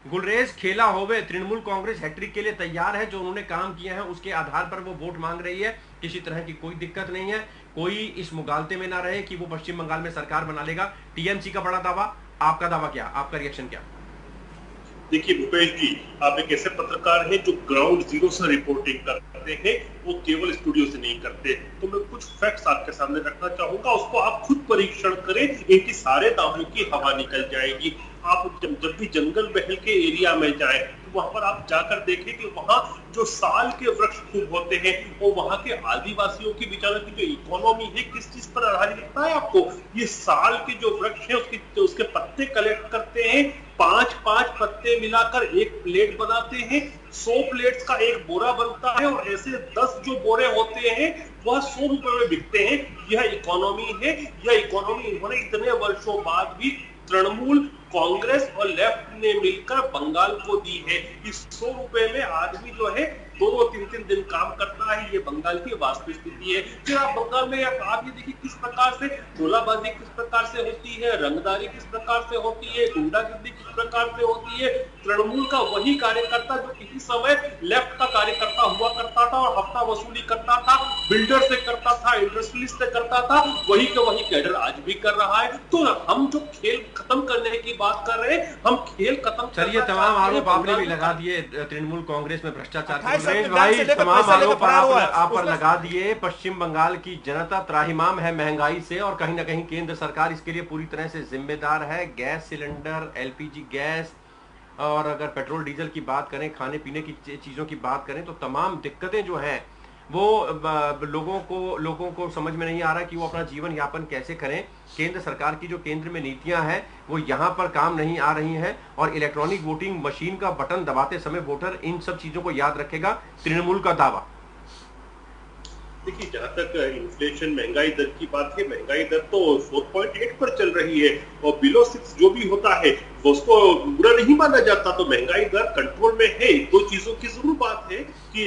गुलरेज खेला होवे, तृणमूल कांग्रेस हैट्रिक के लिए तैयार है। जो उन्होंने काम किए हैं उसके आधार पर वो वोट मांग रही है। किसी तरह की कोई दिक्कत नहीं है। कोई इस मुगालते में ना रहे कि वो पश्चिम बंगाल में सरकार बना लेगा। टीएमसी का बड़ा दावा, आपका दावा क्या, आपका रिएक्शन क्या? देखिए भूपेश जी, आप एक ऐसे पत्रकार हैं जो ग्राउंड जीरो से रिपोर्टिंग करते हैं, वो केवल स्टूडियो से नहीं करते। तो मैं कुछ फैक्ट्स आपके सामने रखना चाहूंगा, उसको आप खुद परीक्षण करें, इनकी सारे दावों की हवा निकल जाएगी। आप जब भी जंगल महल के एरिया में जाएं तो वहां पर आप जाकर देखें कि वहां जो साल के वृक्ष खूब होते हैं, और वहां के आदिवासियों की बेचारों की जो इकोनॉमी है किस चीज पर आधारित लगता है आपको? ये साल के जो वृक्ष है उसके पत्ते कलेक्ट करते हैं, 5-5 पत्ते मिलाकर एक प्लेट बनाते हैं, 100 प्लेट्स का एक बोरा बनता है, और ऐसे 10 जो बोरे होते हैं वह 100 रुपए में बिकते हैं। यह इकोनॉमी है। यह इकोनॉमी इन्होंने इतने वर्षों बाद भी तृणमूल कांग्रेस और लेफ्ट ने मिलकर बंगाल को दी है। इस 100 रुपए में आदमी जो है 2-3 दिन काम करता है। ये बंगाल की वास्तविक स्थिति है। फिर आप बंगाल में आप ये देखिए किस प्रकार से गोलाबाजी किस प्रकार से होती है, रंगदारी किस प्रकार से होती है, गुंडागिर्दी किस प्रकार से होती है। तृणमूल का वही कार्यकर्ता जो किसी समय लेफ्ट का कार्यकर्ता हुआ करता था और हफ्ता वसूली करता था, बिल्डर से करता था, इंडस्ट्रियलिस्ट से करता था, वही का वही कैडर आज भी कर रहा है। तो हम जो खेल खत्म करने की बात कर रहे हैं, हम खेल खत्म। चलिए, तमाम आरोप आपने भी लगा दिए तृणमूल कांग्रेस में भ्रष्टाचार। भाई तमाम आरोप आप पर लगा दिए। पश्चिम बंगाल की जनता त्राहिमाम है महंगाई से, और कहीं ना कहीं केंद्र सरकार इसके लिए पूरी तरह से जिम्मेदार है। गैस सिलेंडर, एलपीजी गैस, और अगर पेट्रोल डीजल की बात करें, खाने पीने की चीजों की बात करें, तो तमाम दिक्कतें जो हैं वो लोगों को समझ में नहीं आ रहा कि वो अपना जीवन यापन कैसे करें। केंद्र सरकार की जो केंद्र में नीतियां हैं वो यहाँ पर काम नहीं आ रही हैं, और इलेक्ट्रॉनिक वोटिंग मशीन का बटन दबाते समय वोटर इन सब चीजों को याद रखेगा। तृणमूल का दावा। देखिए, जहां तक इन्फ्लेशन महंगाई दर की बात है, महंगाई दर तो 4.8 पर चल रही है, और बिलो 6 जो भी होता है उसको बुरा नहीं माना जाता। तो महंगाई दर कंट्रोल में है। दो चीजों की जरूर बात है कि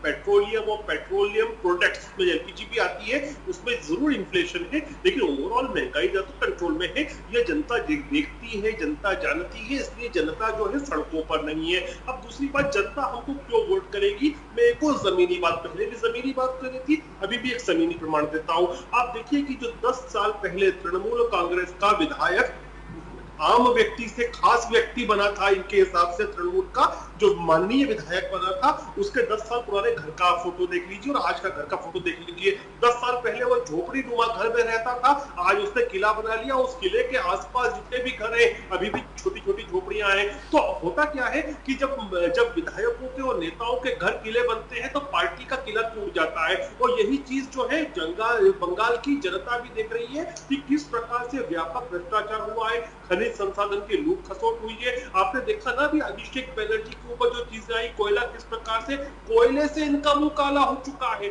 पेट्रोलियम और पेट्रोलियम प्रोडक्ट्स में एलपीजी भी आती है, उसमें जरूर इन्फ्लेशन है, लेकिन ओवरऑल महंगाई दर तो कंट्रोल में है। यह जनता देखती है, जनता जानती है, इसलिए जनता जो है सड़कों पर नहीं है। अब दूसरी बात, जनता हमको क्यों वोट करेगी? मैं एक और जमीनी बात, पहले भी जमीनी बात करी थी, अभी भी एक जमीनी प्रमाण देता हूं। आप देखिए कि जो 10 साल पहले तृणमूल कांग्रेस का विधायक आम व्यक्ति से खास व्यक्ति बना था, इनके हिसाब से तृणमूल का जो माननीय विधायक बना था, उसके 10 साल पुराने घर का फोटो देख लीजिए और आज का घर का फोटो देख लीजिए। 10 साल पहले वो झोपड़ी नुमा घर में रहता था, आज उसने किला बना लिया। उस किले के आसपास जितने भी घर हैं अभी भी छोटी छोटी झोपड़ियां हैं। तो होता क्या है कि जब विधायकों के और नेताओं के घर किले बनते हैं तो पार्टी का किला टूट जाता है। और यही चीज जो है बंगाल की जनता भी देख रही है कि किस प्रकार से व्यापक भ्रष्टाचार हुआ है, खनिज संसाधन की लूट खसोट हुई है। आपने देखा ना भी अभिषेक बनर्जी के ऊपर जो चीजें आई, कोयला किस प्रकार से, कोयले से इनका मुंह काला हो चुका है।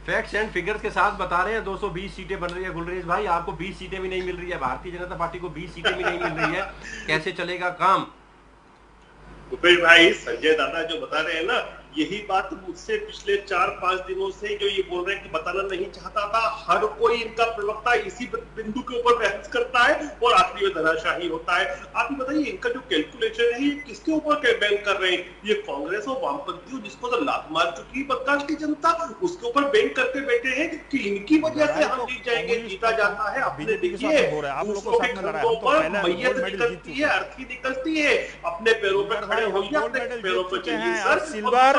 फैक्ट्स एंड फिगर्स के साथ बता रहे हैं। 220 सीटें बन रही है। गुलरेज भाई, आपको 20 सीटें भी नहीं मिल रही है, भारतीय जनता पार्टी को 20 सीटें भी नहीं मिल रही है, कैसे चलेगा काम? भूपेश भाई, संजय दादा जो बता रहे हैं ना, यही बात मुझसे पिछले 4-5 दिनों से जो ये बोल रहे हैं कि बताना नहीं चाहता था, हर कोई इनका प्रवक्ता इसी बिंदु के ऊपर बहस करता है और आखिरी में धराशाही होता है। आप ये बताइए, इनका जो कैलकुलेशन है ये किसके ऊपर बैंक कर रहे हैं? ये कांग्रेस और वामपंथियों जिसको तो लात मार चुकी है बंगाल की जनता, उसके ऊपर बैंक करके बैठे हैं कि इनकी वजह से हम जीत जाएंगे। जीता जाता है अपने, देखिए दूसरों के खंडों पर मैयत निकलती है, अर्थी निकलती है। अपने पैरों पर खड़े होइए, अपने पैरों पर चलिए सर।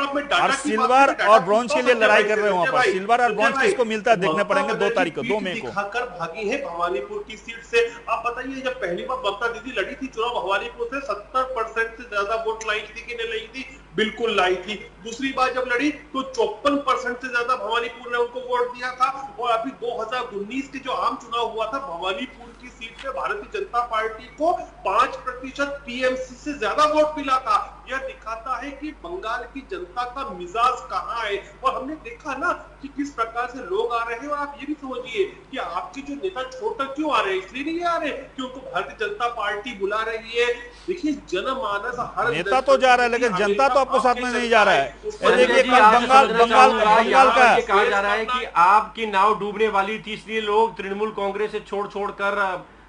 सिल्वर और ब्रॉन्ज के लिए लड़ाई कर रहे हो वहां पर। सिल्वर और ब्रॉन्ज किसको मिलता है देखने पड़ेंगे 2 तारीख को, 2 मई को। दिखाकर भागी है भवानीपुर की सीट से। आप बताइए, जब पहली बार ममता दीदी लड़ी थी चुनाव भवानीपुर से, 70% से ज्यादा वोट लाई थी कि नहीं लाई थी? बिल्कुल लाई थी। दूसरी बार जब लड़ी तो 54% से ज्यादा भवानीपुर ने उनको वोट दिया था। और अभी 2019 के जो आम चुनाव हुआ था, भवानीपुर की सीट पे भारतीय जनता पार्टी को 5% टीएमसी से ज्यादा वोट मिला था। यह दिखाता है कि बंगाल की जनता का मिजाज कहां है। और हमने देखा ना कि किस प्रकार से लोग आ रहे हैं। और आप ये भी समझिए कि आपके जो नेता छोड़कर क्यों आ रहे हैं? इसलिए नहीं आ रहे कि उनको भारतीय जनता पार्टी बुला रही है। देखिए, जनमानस हर नेता तो जा रहा है, लेकिन जनता तो आपको साथ में नहीं जा रहा है। बंगाल का ये कहा जा रहा है कि आपकी नाव डूबने वाली थी, इसलिए लोग तृणमूल कांग्रेस से छोड़ कर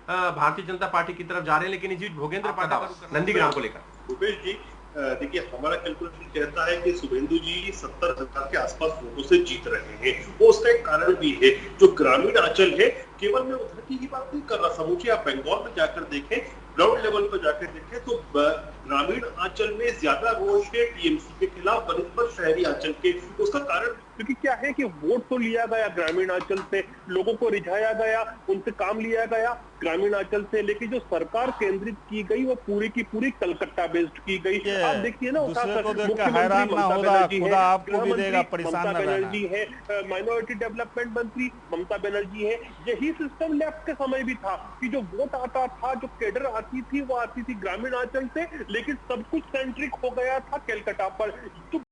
भारतीय जनता पार्टी की तरफ जा रहे हैं। लेकिन इस बीच भोगेंद्र पाठक नंदीग्राम को लेकर भूपेश जी, देखिए हमारा कैलकुलेशन कहता है कि शुभेंदु जी 70,000 के आसपास वोटों से जीत रहे हैं। वो उसका एक कारण भी है, जो ग्रामीण अंचल है, केवल मैं उधर की ही बात नहीं कर रहा, समूचे आप बंगाल में जाकर देखें, ग्राउंड लेवल पर जाकर देखें तो ग्रामीण अंचल में ज्यादा रोष है टीएमसी के खिलाफ बनिस्पत शहरी अंचल के। उसका कारण क्योंकि क्या है कि वोट तो लिया गया ग्रामीण अंचल से, लोगों को रिझाया गया, उनसे काम लिया गया ग्रामीण अंचल से, लेकिन जो सरकार केंद्रित की गई वो पूरी की पूरी कलकत्ता बेस्ड की गई। आप देखिए ना, बनर्जी है, माइनॉरिटी डेवलपमेंट मंत्री ममता बनर्जी है। यही सिस्टम लेफ्ट के समय भी था कि जो वोट आता था, जो कैडर आती थी, वो आती थी ग्रामीण अंचल से, लेकिन सब कुछ सेंट्रिक हो गया था कलकत्ता पर। तो